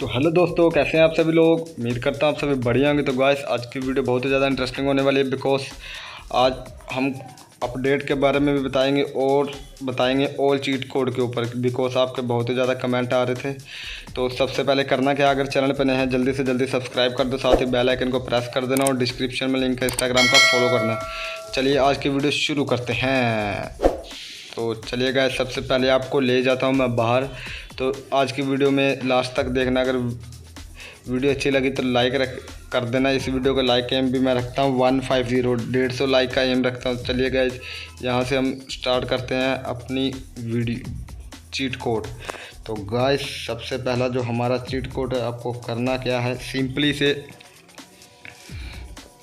तो हेलो दोस्तों, कैसे हैं आप सभी लोग। उम्मीद करता हूँ आप सभी बढ़िया होंगे। तो गाइस, आज की वीडियो बहुत ही ज़्यादा इंटरेस्टिंग होने वाली है, बिकॉज आज हम अपडेट के बारे में भी बताएंगे और बताएंगे ऑल चीट कोड के ऊपर, बिकॉज आपके बहुत ही ज़्यादा कमेंट आ रहे थे। तो सबसे पहले करना क्या, अगर चैनल पर नए हैं जल्दी से जल्दी सब्सक्राइब कर दो, साथ ही बेल आइकन को प्रेस कर देना और डिस्क्रिप्शन में लिंक है इंस्टाग्राम का, फॉलो करना। चलिए आज की वीडियो शुरू करते हैं। तो चलिए गाइस, सबसे पहले आपको ले जाता हूँ मैं बाहर। तो आज की वीडियो में लास्ट तक देखना। अगर वीडियो अच्छी लगी तो लाइक कर देना। इस वीडियो का लाइक एम भी मैं रखता हूँ 150 लाइक का एम रखता हूँ। चलिए गाइस, यहाँ से हम स्टार्ट करते हैं अपनी वीडियो चीट कोड। तो गाइस, सबसे पहला जो हमारा चीट कोड है, आपको करना क्या है, सिंपली से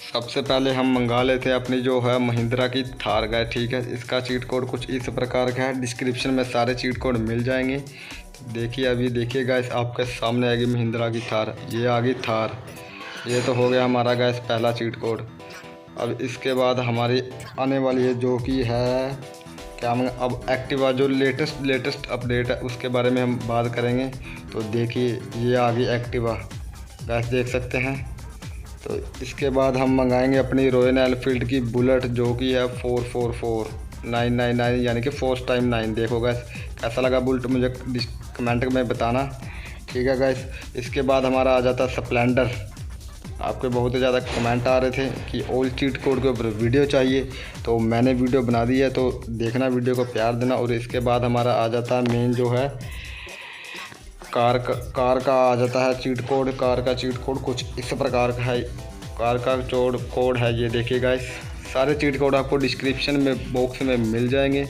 सबसे पहले हम मंगा लेते हैं अपनी जो है महिंद्रा की थार गाय। ठीक है, इसका चीट कोड कुछ इस प्रकार का है। डिस्क्रिप्शन में सारे चीट कोड मिल जाएंगे। तो देखिए, अभी देखिए गाइस, आपके सामने आएगी महिंद्रा की थार। ये आ गई थार। ये तो हो गया हमारा गाइस पहला चीट कोड। अब इसके बाद हमारी आने वाली है जो कि है क्या, हम अब एक्टिवा जो लेटेस्ट अपडेट है उसके बारे में हम बात करेंगे। तो देखिए, ये आ गई एक्टिवा गाइस, देख सकते हैं। तो इसके बाद हम मंगाएंगे अपनी रॉयल एनफील्ड की बुलेट, जो कि है 444999, यानी कि 4 टाइम 9। देखो गाइस, कैसा लगा बुलेट, मुझे कमेंट में बताना। ठीक है गाइस, इसके बाद हमारा आ जाता है स्प्लेंडर। आपके बहुत ही ज़्यादा कमेंट आ रहे थे कि ऑल चीट कोड के ऊपर वीडियो चाहिए, तो मैंने वीडियो बना दी है, तो देखना, वीडियो को प्यार देना। और इसके बाद हमारा आ जाता है मेन जो है कार का आ जाता है चीट कोड। कार का चीट कोड कुछ इस प्रकार का है। कार का कोड है, ये देखिए गाइस। सारे चीट कोड आपको डिस्क्रिप्शन में बॉक्स में मिल जाएंगे।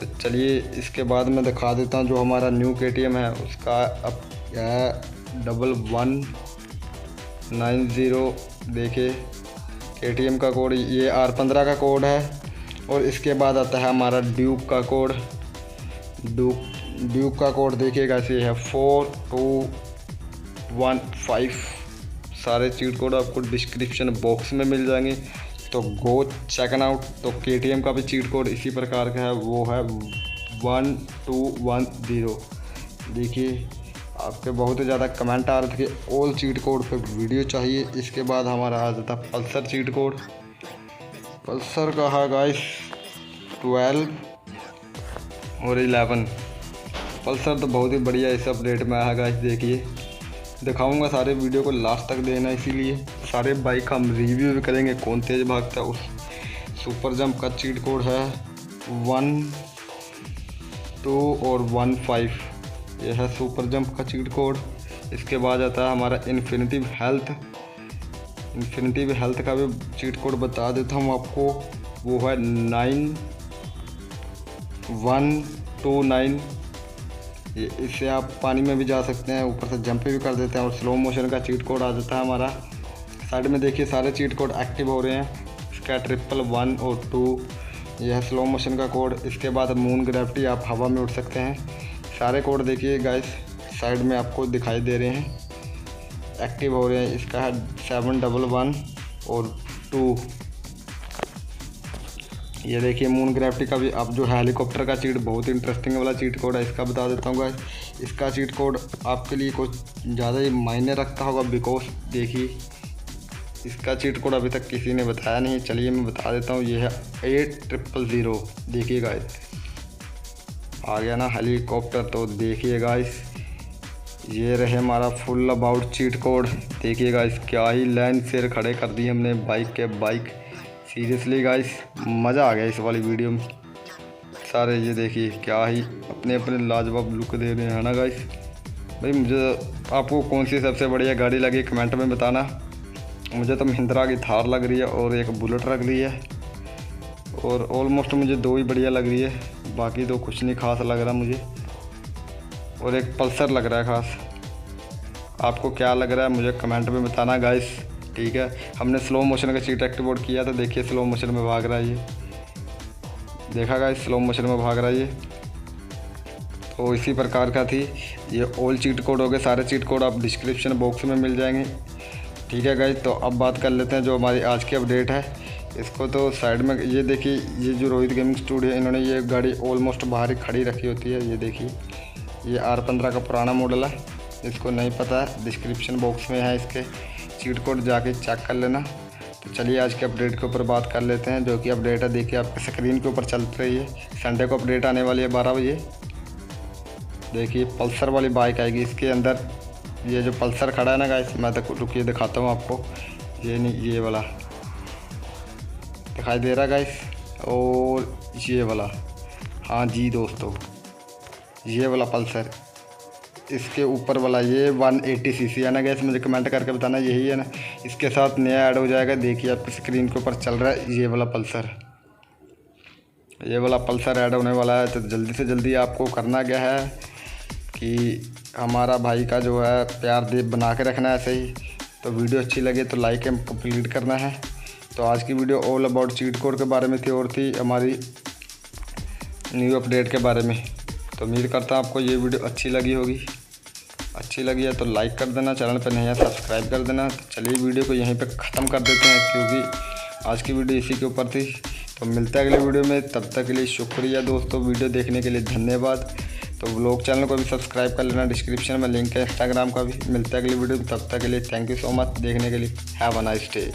तो चलिए, इसके बाद मैं दिखा देता हूँ जो हमारा न्यू KTM है, उसका अब है 1190। देखिए, KTM का कोड ये R15 का कोड है। और इसके बाद आता है हमारा ड्यूक का कोड। ड्यूक का कोड देखिएगा, ये है 4215। सारे चीट कोड आपको डिस्क्रिप्शन बॉक्स में मिल जाएंगे, तो गो चेक आउट। तो KTM का भी चीट कोड इसी प्रकार का है, वो है 1210। देखिए, आपके बहुत ही ज़्यादा कमेंट आ रहे थे कि ऑल चीट कोड पे वीडियो चाहिए। इसके बाद हमारा आ जाता पल्सर चीट कोड। पल्सर का है गाइस 12 और 11। पल्सर तो बहुत ही बढ़िया इस अपडेट में आया गाइस। देखिए, दिखाऊंगा, सारे वीडियो को लास्ट तक देना, इसीलिए सारे बाइक हम रिव्यू भी करेंगे, कौन तेज़ भागता है। उस सुपर जंप का चीट कोड है 1, 2 और 15। ये है सुपर जंप का चीट कोड। इसके बाद आता है हमारा इन्फिनिटी हेल्थ का भी चीट कोड बता देता हूँ आपको, वो है 9129। ये इससे आप पानी में भी जा सकते हैं, ऊपर से जंप भी कर देते हैं। और स्लो मोशन का चीट कोड आ जाता है हमारा। साइड में देखिए, सारे चीट कोड एक्टिव हो रहे हैं। इसका 111 और 2, यह है स्लो मोशन का कोड। इसके बाद मून ग्रेविटी, आप हवा में उड़ सकते हैं। सारे कोड देखिए गाइस, साइड में आपको दिखाई दे रहे हैं, एक्टिव हो रहे हैं। इसका है 711 और 2। ये देखिए, मून ग्रेविटी का भी अब जो है हेलीकॉप्टर का चीट, बहुत इंटरेस्टिंग वाला चीट कोड है, इसका बता देता हूँ गाइस। इसका चीट कोड आपके लिए कुछ ज़्यादा ही मायने रखता होगा, बिकॉज देखिए, इसका चीट कोड अभी तक किसी ने बताया नहीं। चलिए मैं बता देता हूँ, ये है 8000। देखिए गाइस, आ गया ना हेलीकॉप्टर। तो देखिए गाइस, ये रहे हमारा फुल अबाउट चीट कोड। देखिए गाइस, क्या ही लाइन शेर खड़े कर दिए हमने बाइक। सीरियसली गाइस, मज़ा आ गया इस वाली वीडियो में। सारे ये देखिए, क्या ही अपने लाजवाब लुक दे रहे हैं ना गाइस। भाई, मुझे आपको कौन सी सबसे बढ़िया गाड़ी लगी कमेंट में बताना। मुझे तो महिंद्रा की थार लग रही है और एक बुलेट लग रही है, और ऑलमोस्ट मुझे 2 ही बढ़िया लग रही है, बाकी तो कुछ नहीं खास लग रहा मुझे। और एक पल्सर लग रहा है खास। आपको क्या लग रहा है मुझे कमेंट में बताना गाइस। ठीक है, हमने स्लो मोशन का चीट एक्टिवेट किया, तो देखिए स्लो मोशन में भाग रहा है ये। देखा गाइस, स्लो मोशन में भाग रहा है ये। तो इसी प्रकार का थी ये ऑल चीट कोड हो गए। सारे चीट कोड आप डिस्क्रिप्शन बॉक्स में मिल जाएंगे। ठीक है गाइस, तो अब बात कर लेते हैं जो हमारी आज की अपडेट है। इसको तो साइड में ये देखिए, ये जो रोहित गेमिंग स्टूडियो है, इन्होंने ये गाड़ी ऑलमोस्ट बाहर ही खड़ी रखी होती है। ये देखिए, ये R15 का पुराना मॉडल है। इसको नहीं पता है डिस्क्रिप्शन बॉक्स में है इसके चीट कोड, जाके चेक कर लेना। तो चलिए आज के अपडेट के ऊपर बात कर लेते हैं। जो कि अपडेट है देखिए आपके स्क्रीन के ऊपर चल रही है। संडे को अपडेट आने वाली है 12 बजे। देखिए पल्सर वाली बाइक आएगी इसके अंदर। ये जो पल्सर खड़ा है ना गाइस, मैं तो रुकिए दिखाता हूँ आपको। ये नहीं, ये वाला दिखाई दे रहा गाइस, और ये वाला, हाँ जी दोस्तों, ये वाला पल्सर। इसके ऊपर वाला ये 180 सीसी है ना गैस, मुझे कमेंट करके बताना यही है ना। इसके साथ नया ऐड हो जाएगा। देखिए आपकी स्क्रीन के ऊपर चल रहा है ये वाला पल्सर। ये वाला पल्सर ऐड होने वाला है। तो जल्दी से जल्दी आपको करना क्या है कि हमारा भाई का जो है प्यार दे बना के रखना है ऐसे ही। तो वीडियो अच्छी लगे तो लाइक एंड कंप्लीट करना है। तो आज की video all about cheat code के बारे में थी, और थी हमारी न्यू अपडेट के बारे में। तो उम्मीद करता हूँ आपको ये वीडियो अच्छी लगी होगी। अच्छी लगी है तो लाइक कर देना, चैनल पर नहीं है सब्सक्राइब कर देना। तो चलिए वीडियो को यहीं पे ख़त्म कर देते हैं, क्योंकि आज की वीडियो इसी के ऊपर थी। तो मिलते हैं अगले वीडियो में, तब तक के लिए शुक्रिया दोस्तों। वीडियो देखने के लिए धन्यवाद। तो व्लॉग चैनल को भी सब्सक्राइब कर लेना, डिस्क्रिप्शन में लिंक है इंस्टाग्राम का भी। मिलते हैं अगली वीडियो में, तब तक के लिए थैंक यू सो मच देखने के लिए। Have a nice day.